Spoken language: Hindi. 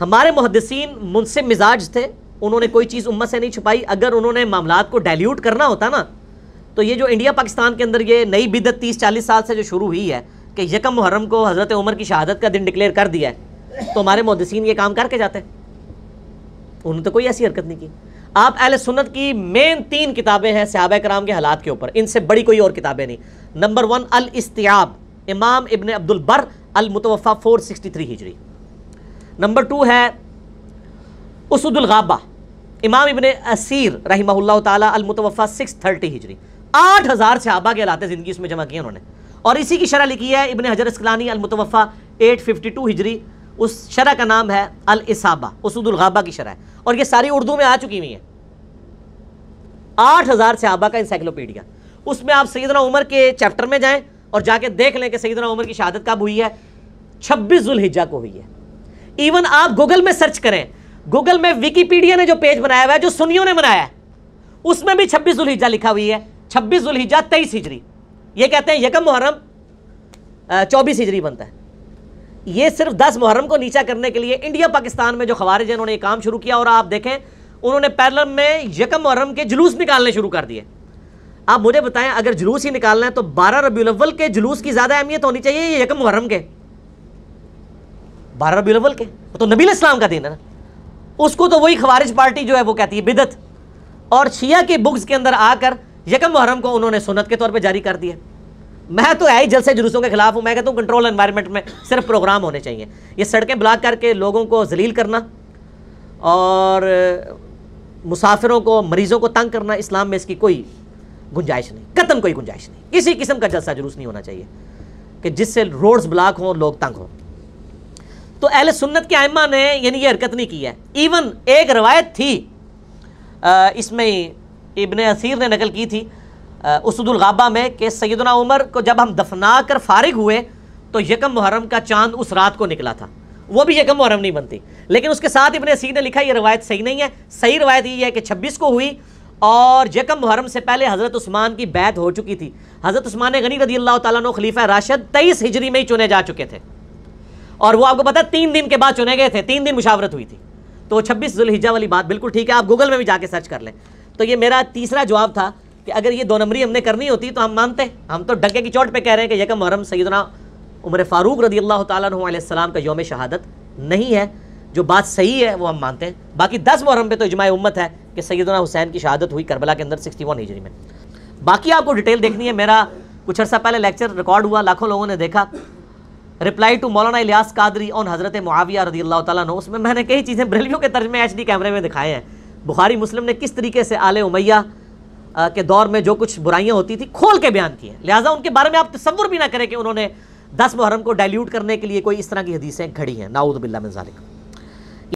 हमारे मुहद्दिसीन मुनसिफ मिजाज थे, उन्होंने कोई चीज़ उम्मत से नहीं छुपाई। अगर उन्होंने मामलात को डाइल्यूट करना होता ना, तो ये जो इंडिया पाकिस्तान के अंदर ये नई बिदत 30-40 साल से जो शुरू हुई है कि यकम मुहर्रम को हज़रत उमर की शहादत का दिन डिक्लेयर कर दिया है, तो हमारे मुहद्दिसीन ये काम करके जाते हैं। उन्होंने तो कोई ऐसी हरकत नहीं की। आप अहले सुन्नत की मेन 3 किताबें हैं सहाबा कराम के हालात के ऊपर, इनसे बड़ी कोई और किताबें नहीं। नंबर 1 अल इस्तियाब, इमाम इब्न अब्दुल बर अल मुतवफ़ा 463 हिजरी। नंबर 2 है उसुदुल गाबा, इमाम इब्न असीर रहिमहुल्लाह ताला अल मुतवफ़ा 630 हिजरी। 8000 सहाबा के हालात ज़िंदगी उसमें जमा किए उन्होंने। और इसी की शरह लिखी है इब्न हजर अस्कलानी अल मुतवफ़ा 852 हिजरी। उस शरह का नाम है अल इसाबा, उसुदुल गाबा की शरह है, और ये सारी उर्दू में आ चुकी हुई है। 8000 सहाबा का इंसाइक्लोपीडिया। उसमें आप सैयदना उमर के चैप्टर में जाएं और जाके देख लें कि सैयदना उमर की शहादत कब हुई है। 26 ज़ुल्हिज्जा को हुई है। इवन आप गूगल में सर्च करें, गूगल में विकीपीडिया ने जो पेज बनाया हुआ है, जो सुन्नियों ने बनाया है, उसमें भी 26 ज़ुल्हिज्जा लिखा हुई है। 26 ज़ुल्हिज्जा 23 हिजरी। ये कहते हैं यकम मुहर्रम 24 हिजरी बनता है। ये सिर्फ 10 मुहर्रम को नीचा करने के लिए इंडिया पाकिस्तान में जो खवारिज हैं उन्होंने ये काम शुरू किया। और आप देखें, उन्होंने पैरेलल में यकम मुहर्रम के जुलूस निकालने शुरू कर दिए। आप मुझे बताएं, अगर जुलूस ही निकालना है तो 12 रबीउल अव्वल के जुलूस की ज़्यादा अहमियत होनी चाहिए ये यकम मुहर्रम के? 12 रबीउल अव्वल के तो नबी इस्लाम का दिन है ना। उसको तो वही खवारिज पार्टी जो है वो कहती है बिदत, और शिया के बुक्स के अंदर आकर यकम मुहर्रम को उन्होंने सुन्नत के तौर पर जारी कर दिया। मैं तो है ही जलसे जुलूसों के खिलाफ हूँ। मैं कहता हूँ कंट्रोल एनवायरनमेंट में सिर्फ प्रोग्राम होने चाहिए। ये सड़कें ब्लॉक करके लोगों को जलील करना और मुसाफिरों को, मरीज़ों को तंग करना, इस्लाम में इसकी कोई गुंजाइश नहीं, कतन कोई गुंजाइश नहीं। किसी किस्म का जलसा जुलूस नहीं होना चाहिए कि जिससे रोड्स ब्लॉक हों, लोग तंग हों। तो अहले सुन्नत के आइम्मा ने यानी ये हरकत नहीं की है। इवन एक रवायत थी, इसमें इब्न असीर ने नकल की थी उसुदुल गाबा में, कि सैयदना उमर को जब हम दफना कर फारिग हुए तो यकम मुहर्रम का चांद उस रात को निकला था। वो भी यकम मुहर्रम नहीं बनती। लेकिन उसके साथ इब्न असीर ने लिखा ये रवायत सही नहीं है। सही रवायत ये है कि 26 को हुई और यकम मुहर्रम से पहले हज़रत उस्मान की बैत हो चुकी थी। हज़रत उस्मान गनी रज़ी अल्लाह ताला अन्हु खलीफा राशिद 23 हिजरी में ही चुने जा चुके थे, और वो आपको पता है 3 दिन के बाद चुने गए थे। 3 दिन मुशावरत हुई थी। तो 26 ज़ुल्हिज्जा वाली बात बिल्कुल ठीक है। आप गूगल में भी जाके सर्च कर लें। तो ये मेरा तीसरा जवाब था कि अगर ये 2 नंबरी हमने करनी होती तो हम मानते। हम तो डंके की चोट पे कह रहे हैं कि यकम मुहर्रम सैयदना उमर फारूक रज़ी अल्लाह ताला अन्हु अलैहि सलाम का यौम शहादत नहीं है। जो बात सही है वो हम मानते हैं। बाकी 10 मुहर्रम पे तो इजमाए उम्मत है कि सैयदना हुसैन की शहादत हुई करबला के अंदर 61 हिजरी में। बाकी आपको डिटेल देखनी है। मेरा कुछ अर्सा पहले लेक्चर रिकॉर्ड हुआ, लाखों लोगों ने देखा, reply to Maulana Ilyas Qadri on हज़रत मुआविया रज़ी अल्लाह ताला अन्हु। उसमें मैंने कई चीज़ें बरेलवियों के तर्जुमे HD कैमरे में दिखाए हैं। बुखारी मुस्लिम ने किस तरीके से आले उमैया के दौर में जो कुछ बुराइयां होती थी खोल के बयान की है। लिहाजा उनके बारे में आप तसव्वुर भी ना करें कि उन्होंने 10 मुहर्रम को डाइल्यूट करने के लिए कोई इस तरह की हदीसें घड़ी हैं। नाऊज़ु बिल्लाह मिन ज़ालिक।